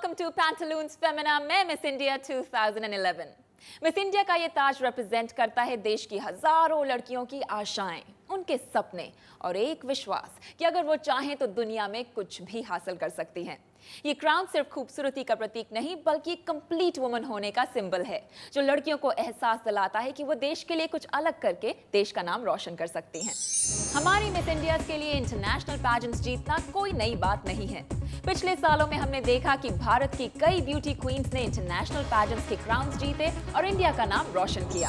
welcome to Pantaloons Femina में Miss India 2011। Miss India का ये ताज रिप्रेजेंट करता है देश की हजारों लड़कियों की आशाएं, उनके सपने और एक विश्वास कि अगर वो चाहें तो दुनिया में कुछ भी हासिल कर सकती हैं। ये क्राउन सिर्फ खूबसूरती का प्रतीक नहीं बल्कि कंप्लीट वुमन होने का सिंबल है, जो लड़कियों को एहसास दिलाता है कि वो देश के लिए कुछ अलग करके देश का नाम रोशन कर सकती हैं। हमारी मिस इंडिया के लिए इंटरनेशनल पैजेंट्स जीतना कोई नई बात नहीं है। पिछले सालों में हमने देखा कि भारत की कई ब्यूटी क्वींस ने इंटरनेशनल पैजेंट्स के क्राउन्स जीते और इंडिया का नाम रोशन किया।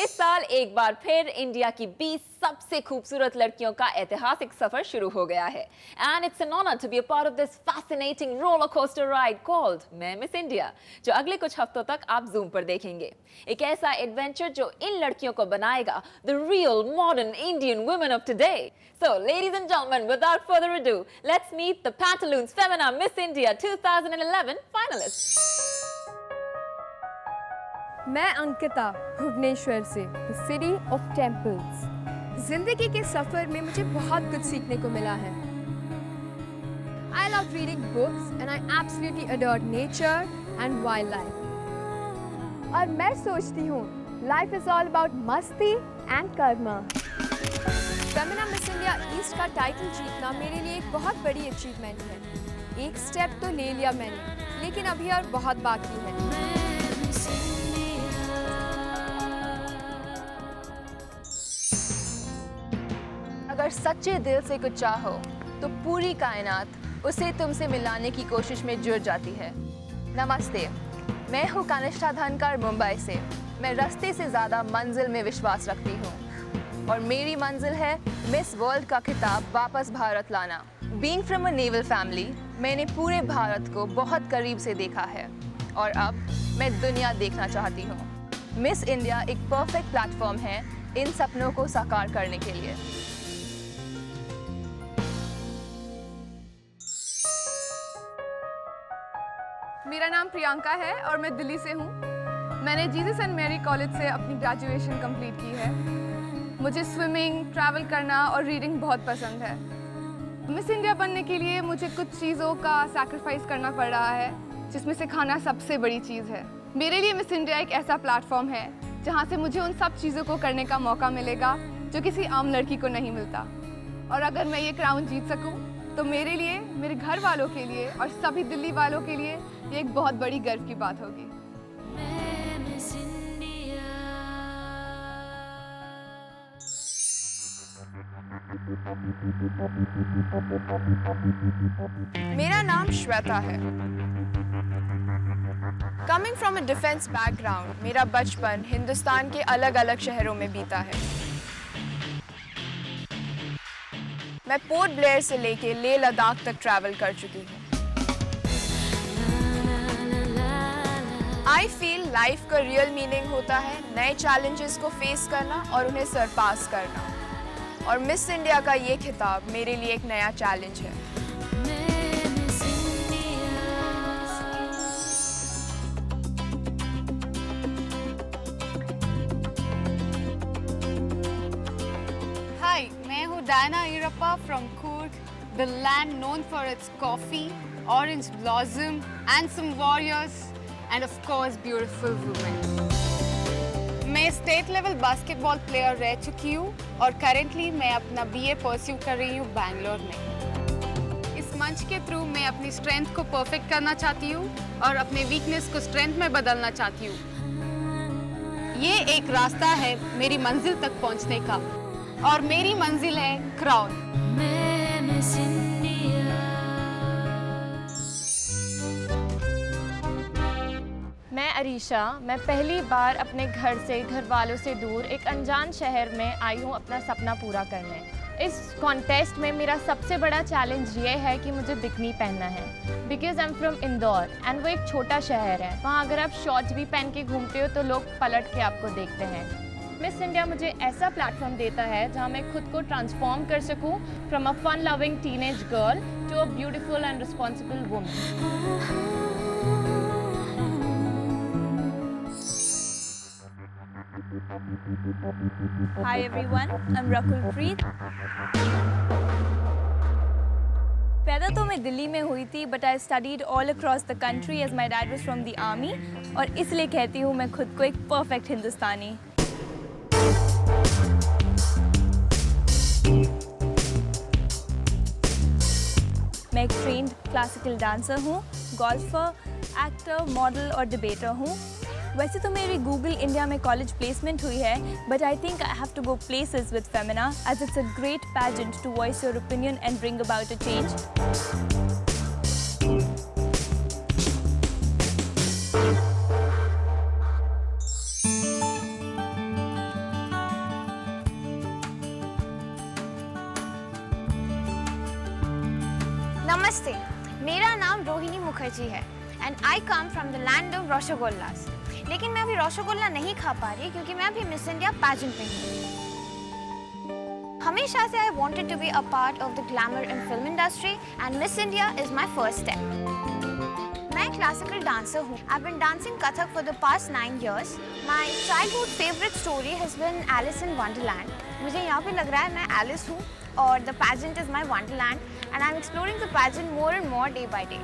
इस साल एक बार फिर इंडिया की 20 सबसे खूबसूरत लड़कियों का ऐतिहासिक सफर शुरू हो गया है। And it's an honour to be a part of this fascinating roller coaster ride called मैं मिस इंडिया, जो अगले कुछ हफ्तों तक आप जूम पर देखेंगे। एक ऐसा एडवेंचर जो इन लड़कियों को बनाएगा the real modern Indian women of today. So, ladies and gentlemen, without further ado, let's meet the Pantaloons Femina Miss India 2011 finalists. मैं अंकिता भुवनेश्वर से द सिटी ऑफ टेम्पल्स। जिंदगी के सफर में मुझे बहुत कुछ सीखने को मिला है। I love reading books and I absolutely adore nature and wildlife. और मैं सोचती हूँ life is all about मस्ती and Karma. Femina miss India east का टाइटल जीतना मेरे लिए एक बहुत बड़ी अचीवमेंट है। एक स्टेप तो ले लिया मैंने, लेकिन अभी और बहुत बाकी है। अगर सच्चे दिल से कुछ चाहो तो पूरी कायनात उसे तुमसे मिलाने की कोशिश में जुट जाती है। नमस्ते, मैं हूँ कनिष्ठा धनकर मुंबई से। मैं रास्ते से ज़्यादा मंजिल में विश्वास रखती हूँ और मेरी मंजिल है मिस वर्ल्ड का खिताब वापस भारत लाना। Being from a naval family, मैंने पूरे भारत को बहुत करीब से देखा है और अब मैं दुनिया देखना चाहती हूँ। मिस इंडिया एक परफेक्ट प्लेटफॉर्म है इन सपनों को साकार करने के लिए। मेरा नाम प्रियंका है और मैं दिल्ली से हूँ। मैंने जीसस एंड मैरी कॉलेज से अपनी ग्रेजुएशन कंप्लीट की है। मुझे स्विमिंग, ट्रैवल करना और रीडिंग बहुत पसंद है। मिस इंडिया बनने के लिए मुझे कुछ चीज़ों का सैक्रिफाइस करना पड़ रहा है, जिसमें से खाना सबसे बड़ी चीज़ है। मेरे लिए मिस इंडिया एक ऐसा प्लेटफॉर्म है जहाँ से मुझे उन सब चीज़ों को करने का मौका मिलेगा जो किसी आम लड़की को नहीं मिलता। और अगर मैं ये क्राउन जीत सकूँ तो मेरे लिए, मेरे घर वालों के लिए और सभी दिल्ली वालों के लिए ये एक बहुत बड़ी गर्व की बात होगी। मेरा नाम श्वेता है। Coming from a defence background, मेरा बचपन हिंदुस्तान के अलग अलग शहरों में बीता है। मैं पोर्ट ब्लेयर से लेके लेह लद्दाख तक ट्रैवल कर चुकी हूँ। आई फील लाइफ का रियल मीनिंग होता है नए चैलेंजेस को फेस करना और उन्हें सरपास करना, और मिस इंडिया का ये खिताब मेरे लिए एक नया चैलेंज है। Hi, मैं हूँ Diana ईरप्पा from Coorg, the land known for its coffee, orange blossom, and some warriors, and of course beautiful women. मैं स्टेट लेवल बास्केटबॉल प्लेयर रह चुकी हूँ और करेंटली मैं अपना BA परस्यू कर रही हूँ बैंगलोर में। इस मंच के थ्रू मैं अपनी स्ट्रेंथ को परफेक्ट करना चाहती हूँ और अपने वीकनेस को स्ट्रेंथ में बदलना चाहती हूँ। ये एक रास्ता है मेरी मंजिल तक पहुँचने का और मेरी मंजिल है क्राउन। मैं अरीशा, मैं पहली बार अपने घर से, घर वालों से दूर एक अनजान शहर में आई हूँ अपना सपना पूरा करने। इस कॉन्टेस्ट में मेरा सबसे बड़ा चैलेंज ये है कि मुझे बिकनी पहनना है, because I am from Indore and वो एक छोटा शहर है। वहाँ अगर आप शॉर्ट्स भी पहन के घूमते हो तो लोग पलट के आपको देखते हैं। मिस इंडिया मुझे ऐसा प्लेटफॉर्म देता है जहाँ मैं खुद को ट्रांसफॉर्म कर सकूँ from a fun loving teenage girl to a beautiful and responsible woman. Hi everyone, I'm Rakul Preet. पैदा तो मैं दिल्ली में हुई थी, but I studied all across the country as my dad was from the army, और इसलिए कहती हूँ मैं खुद को एक परफेक्ट हिंदुस्तानी। मैं एक ट्रेंड क्लासिकल डांसर हूँ, गोल्फर, एक्टर, मॉडल और डिबेटर हूँ। वैसे तो मेरी गूगल इंडिया में कॉलेज प्लेसमेंट हुई है, but I think I have to go places with Femina as it's a great pageant to voice your opinion and bring about a change. नमस्ते, मेरा नाम रोहिणी मुखर्जी है and I come from the land of rasgullas. लेकिन मैं अभी रसगुल्ला नहीं खा पा रही क्योंकि मैं अभी मिस इंडिया पैजेंट में हूँ। हमेशा से I wanted to be a part of the glamour in film industry and Miss India is my first step. मैं क्लासिकल डांसर हूँ। I been dancing Kathak for the past 9 years। My childhood favourite story has been Alice in Wonderland. मुझे यहाँ पे लग रहा है मैं Alice हूँ और the pageant is my Wonderland and I am exploring the pageant more and more day by day.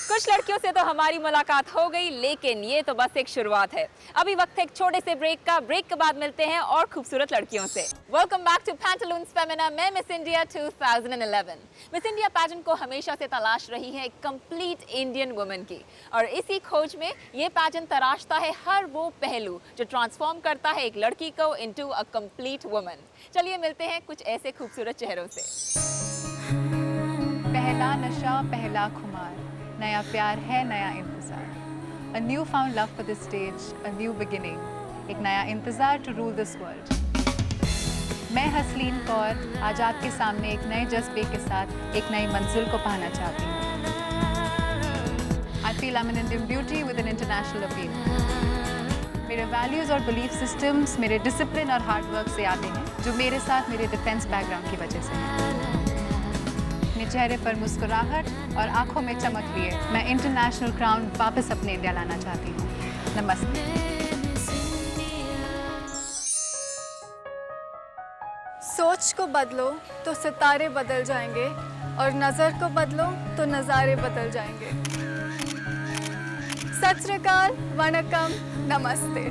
कुछ लड़कियों से तो हमारी मुलाकात हो गई, लेकिन ये तो बस एक शुरुआत है। अभी वक्त है एक छोटे से ब्रेक का। ब्रेक के बाद मिलते हैं और खूबसूरत लड़कियों से। Welcome back to Pantaloons Femina में Miss India 2011। Miss India pageant को हमेशा से तलाश रही है एक कंप्लीट इंडियन वुमन की, और इसी खोज में ये पैजेंट तराशता है हर वो पहलू जो ट्रांसफॉर्म करता है एक लड़की को इनटू अ कंप्लीट वुमन। चलिए मिलते हैं कुछ ऐसे खूबसूरत चेहरों से। पहला नशा, पहला खुमार, नया प्यार है, नया इंतज़ार। A new found love for this stage, a new beginning, एक नया इंतज़ार to rule this world। मैं हसलीन कौर आज आपके सामने एक नए जज्बे के साथ एक नई मंजिल को पाना चाहती हूँ। I feel I'm an Indian beauty with an international appeal। मेरे वैल्यूज़ और बिलीफ सिस्टम्स मेरे डिसिप्लिन और हार्ड वर्क से आते हैं, जो मेरे साथ मेरे डिफेंस बैकग्राउंड की वजह से है। अपने चेहरे पर मुस्कुराहट और आंखों में चमक लिए मैं इंटरनेशनल क्राउन वापस अपने इंडिया लाना चाहती हूँ। नमस्ते। सोच को बदलो तो सितारे बदल जाएंगे, और नज़र को बदलो तो नज़ारे बदल जाएंगे। सत श्री अकाल, वनकम, नमस्ते।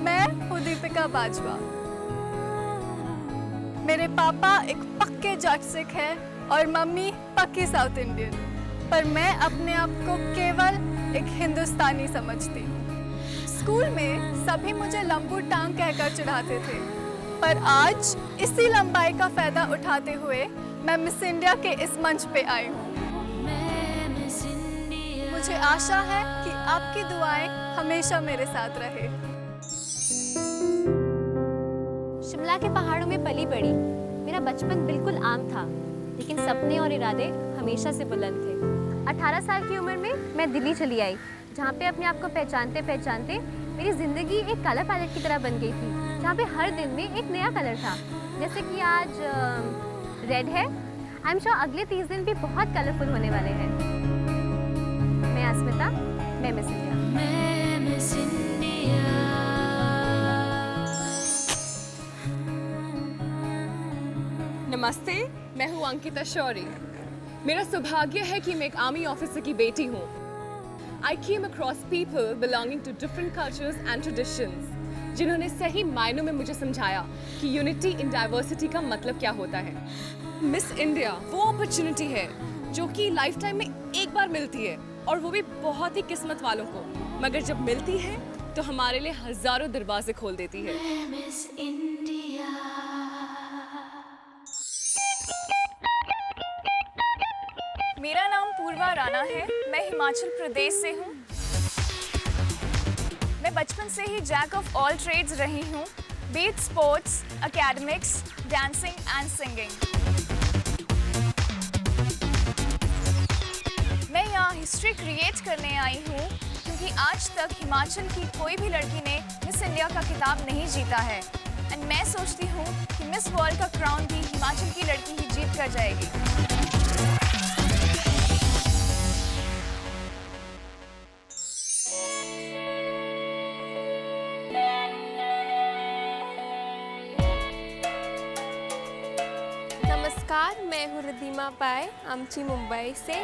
मैं हूँ दीपिका बाजवा। मेरे पापा एक पक्के जट सिख है और मम्मी पक्की साउथ इंडियन, पर मैं अपने आप को केवल एक हिंदुस्तानी समझती हूँ। स्कूल में सभी मुझे लंबू टांग कहकर चिढ़ाते थे, पर आज इसी लंबाई का फायदा उठाते हुए मैं मिस इंडिया के इस मंच पे आई हूँ। मुझे आशा है कि आपकी दुआएं हमेशा मेरे साथ रहे। शिमला के पहाड़ों में पली बड़ी, मेरा बचपन बिल्कुल आम था, लेकिन सपने और इरादे हमेशा से बुलंद थे। 18 साल की उम्र में मैं दिल्ली चली आई, जहाँ पे अपने आप को पहचानते पहचानते मेरी ज़िंदगी एक कलर पैलेट की तरह बन गई थी, जहाँ पे हर दिन में एक नया कलर था। जैसे कि आज रेड है, आई एम श्योर अगले 30 दिन भी बहुत कलरफुल होने वाले हैं। मैं अस्मिता, मैं मिस इंडिया। नमस्ते, मैं हूँ अंकिता शौरी। मेरा सौभाग्य है कि मैं एक आर्मी ऑफिसर की बेटी हूँ। I came across people belonging to different cultures and traditions, जिन्होंने सही मायनों में मुझे समझाया कि यूनिटी इन डाइवर्सिटी का मतलब क्या होता है। मिस इंडिया वो अपॉर्चुनिटी है जो कि लाइफ टाइम में एक बार मिलती है, और वो भी बहुत ही किस्मत वालों को, मगर जब मिलती है तो हमारे लिए हजारों दरवाजे खोल देती है। मेरा नाम पूर्वा राणा है, मैं हिमाचल प्रदेश से हूँ। मैं बचपन से ही जैक ऑफ ऑल ट्रेड्स रही हूँ, B it sports, academics, dancing and singing. मैं यहाँ हिस्ट्री क्रिएट करने आई हूँ क्योंकि आज तक हिमाचल की कोई भी लड़की ने मिस इंडिया का खिताब नहीं जीता है, एंड मैं सोचती हूँ कि मिस वर्ल्ड का क्राउन भी हिमाचल की लड़की ही जीत कर जाएगी। नमस्कार, मैं हूँ रिद्धिमा पाय, आमची मुंबई से।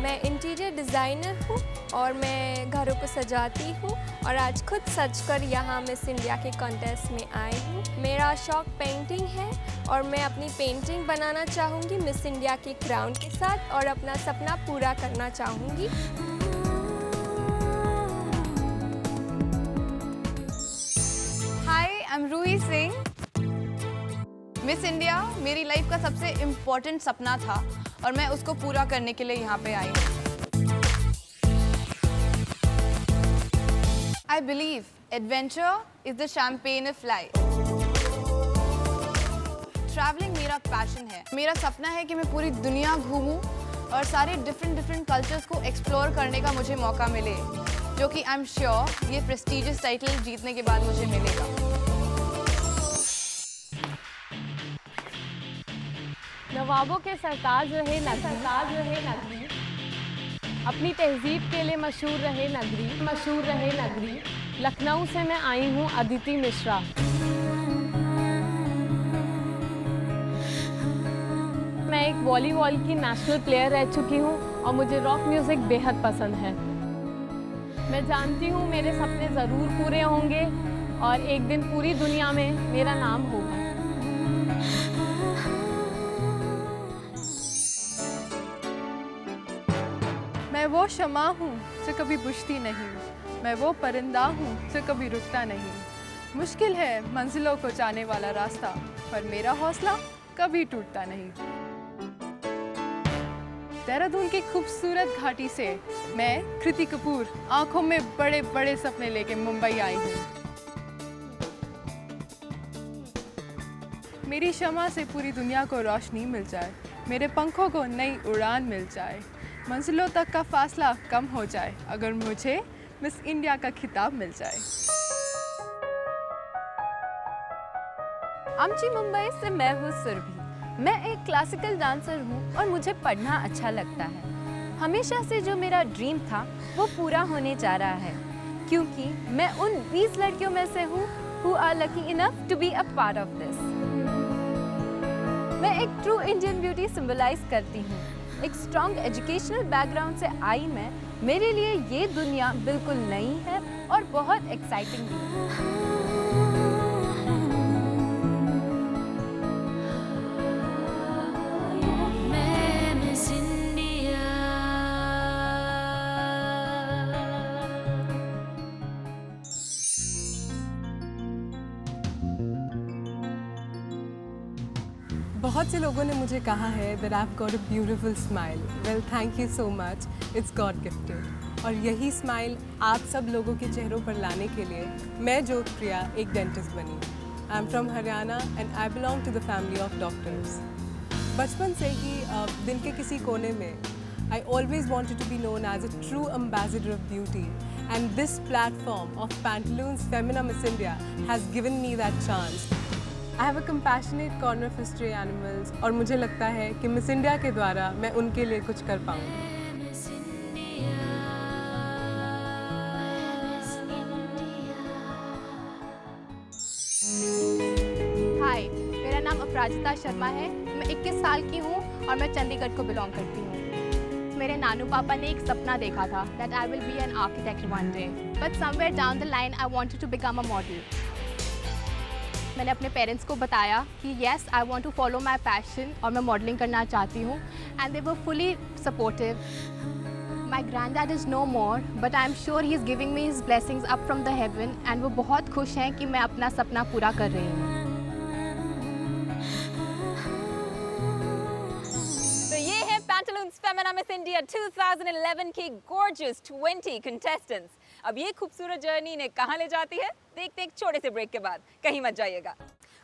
मैं इंटीरियर डिज़ाइनर हूँ और मैं घरों को सजाती हूँ और आज खुद सज कर यहाँ मिस इंडिया के कॉन्टेस्ट में आई हूँ। मेरा शौक पेंटिंग है और मैं अपनी पेंटिंग बनाना चाहूँगी मिस इंडिया के क्राउन के साथ और अपना सपना पूरा करना चाहूँगी। Hi, I am Ruhi Singh. Miss India मेरी लाइफ का सबसे इम्पोर्टेंट सपना था और मैं उसको पूरा करने के लिए यहाँ पे आई हूँ। I believe adventure is the champagne of life. Traveling मेरा पैशन है। मेरा सपना है कि मैं पूरी दुनिया घूमूं और सारे डिफरेंट कल्चर्स को एक्सप्लोर करने का मुझे मौका मिले, जो कि आई एम श्योर ये प्रेस्टिजियस टाइटल जीतने के बाद मुझे मिलेगा। नवाबों के सरताज रहे नगरी, अपनी तहजीब के लिए मशहूर रहे नगरी। लखनऊ से मैं आई हूँ अदिति मिश्रा। मैं एक वॉलीबॉल की नेशनल प्लेयर रह चुकी हूँ और मुझे रॉक म्यूज़िक बेहद पसंद है। मैं जानती हूँ मेरे सपने ज़रूर पूरे होंगे और एक दिन पूरी दुनिया में मेरा नाम होगा। मैं वो शमा हूँ जो कभी बुझती नहीं, मैं वो परिंदा हूँ जो कभी रुकता नहीं। मुश्किल है मंजिलों को जाने वाला रास्ता, पर मेरा हौसला कभी टूटता नहीं। देहरादून की खूबसूरत घाटी से मैं कृति कपूर आंखों में बड़े बड़े सपने लेके मुंबई आई हूँ। मेरी शमा से पूरी दुनिया को रोशनी मिल जाए, मेरे पंखों को नई उड़ान मिल जाए, मंजिलों तक का फासला कम हो जाए, अगर मुझे मिस इंडिया का खिताब मिल जाए। आमची मुंबई से मैं हूँ सुरभि। मैं एक क्लासिकल डांसर हूँ और मुझे पढ़ना अच्छा लगता है। हमेशा से जो मेरा ड्रीम था वो पूरा होने जा रहा है, क्योंकि मैं उन 20 लड़कियों में से हूँ who are lucky enough to be a part of this। मैं एक ट्रू इंडियन ब्यूटी सिंबलाइज करती हूँ। एक स्ट्रॉन्ग एजुकेशनल बैकग्राउंड से आई मैं, मेरे लिए ये दुनिया बिल्कुल नई है और बहुत एक्साइटिंग भी है। बहुत से लोगों ने मुझे कहा है that I've got a beautiful smile. Well, thank you so much. It's God gifted. और यही स्माइल आप सब लोगों के चेहरों पर लाने के लिए मैं जोधप्रिया एक डेंटिस्ट बनी। I'm from Haryana and I belong to the family of doctors. बचपन से ही दिन के किसी कोने में I always wanted to be known as a true ambassador of beauty, and this platform of Pantaloons Femina Miss India has given me that chance. I have a compassionate corner for stray animals और मुझे लगता है कि miss India के द्वारा मैं उनके लिए कुछ कर पाऊँगी। हाय, मेरा नाम अपराजिता शर्मा है। मैं 21 साल की हूँ और मैं चंडीगढ़ को बिलोंग करती हूँ। मेरे नानू पापा ने एक सपना देखा था that I will be an architect one day, but somewhere down the line I wanted to become a model. मैंने अपने पेरेंट्स को बताया कि yes I want to follow my passion और मैं मॉडलिंग करना चाहती हूँ, and they were fully supportive. My granddad is no more, but I am sure he is giving me his blessings up from the heaven, and वो बहुत खुश हैं कि मैं अपना सपना पूरा कर रही हूँ। तो ये है Pantaloons Femina Miss India 2011 की gorgeous 20 contestants। अब ये खूबसूरत जर्नी इन्हें कहाँ ले जाती है, देखते एक छोटे से ब्रेक के बाद, कहीं मत जाइएगा।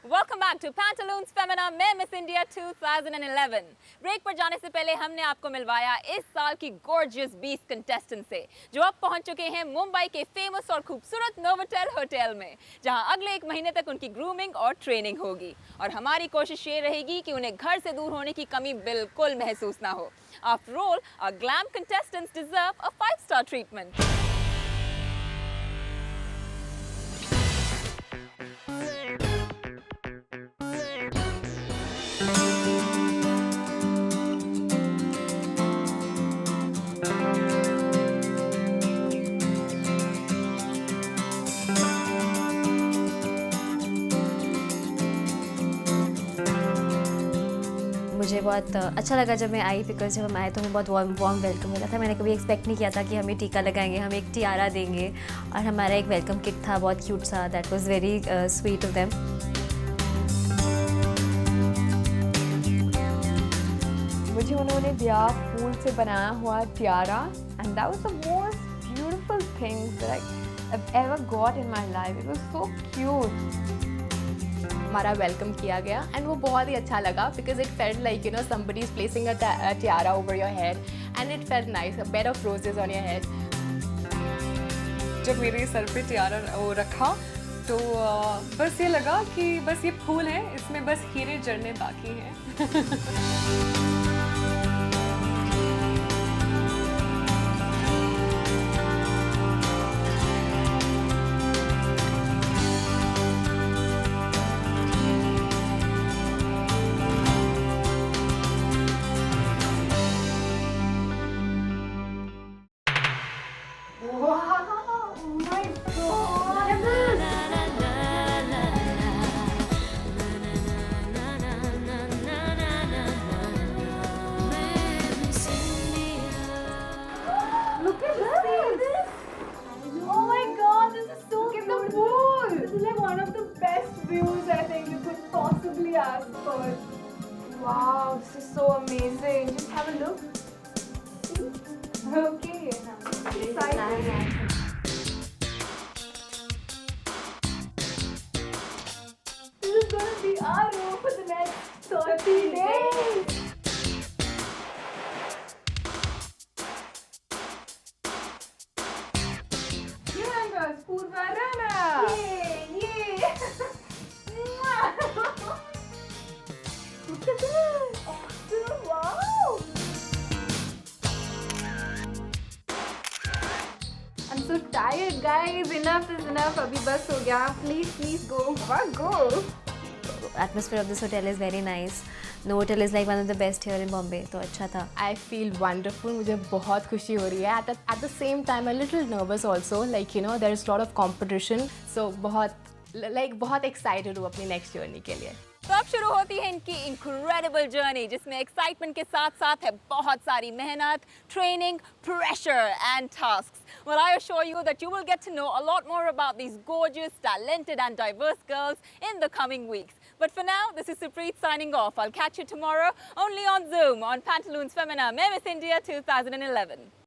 Welcome back to Pantaloons Femina में मिस इंडिया 2011। ब्रेक पर जाने से पहले हमने आपको मिलवाया इस साल की gorgeous 20 कंटेस्टेंट से, जो अब पहुंच चुके हैं मुंबई के फेमस और खूबसूरत नोवोटेल होटल में, जहां अगले 1 महीने तक उनकी ग्रूमिंग और ट्रेनिंग होगी। और हमारी कोशिश ये रहेगी कि उन्हें घर से दूर होने की कमी बिल्कुल महसूस ना हो। After all, our glam contestants deserve a 5-star treatment. बहुत अच्छा लगा जब मैं आई, बिकॉज जब हम आए तो हमें बहुत वार्म वेलकम मिला था। मैंने कभी एक्सपेक्ट नहीं किया था कि हमें टीका लगाएंगे, हमें एक टियारा देंगे, और हमारा एक वेलकम किट था बहुत क्यूट सा। That was very sweet of them. मुझे उन्होंने दिया फूल से बनाया हुआ Tiara, and that was the most beautiful thing that I've ever got in my life. It was so cute. हमारा वेलकम किया गया एंड वो बहुत ही अच्छा लगा, because it felt like you know somebody is placing a Tiara over your head and it felt nice, a bed of roses on your head. जब मेरे sir पे टियारा वो रखा तो बस ये लगा कि बस ये फूल है, इसमें बस हीरे जड़ने बाकी हैं। Wow, this is so amazing. Just have a look. Okay. Exciting. This is gonna be our room for the next 30 days. Humongous Purva Rana. Yay! Yay! Look at this! Awesome! Wow! I'm so tired, guys. Enough is enough. Abhi bas ho gaya. Please go. Go. Atmosphere of this hotel is very nice. No hotel is like one of the best here in Bombay. तो अच्छा था. I feel wonderful. मुझे बहुत खुशी हो रही है. At the same time, a little nervous also. Like you know, there is a lot of competition. So बहुत excited हूँ अपनी next journey के लिए. तो अब शुरू होती है इनकी इनक्रेडिबल जर्नी, जिसमें एक्साइटमेंट के साथ साथ है बहुत सारी मेहनत, training, pressure and tasks. Well, I assure you that you will get to know a lot more about these gorgeous, talented and diverse girls in the coming weeks. But for now, this is Supreet signing off. I'll catch you tomorrow only on Zoom on Pantaloons Femina Miss India 2011.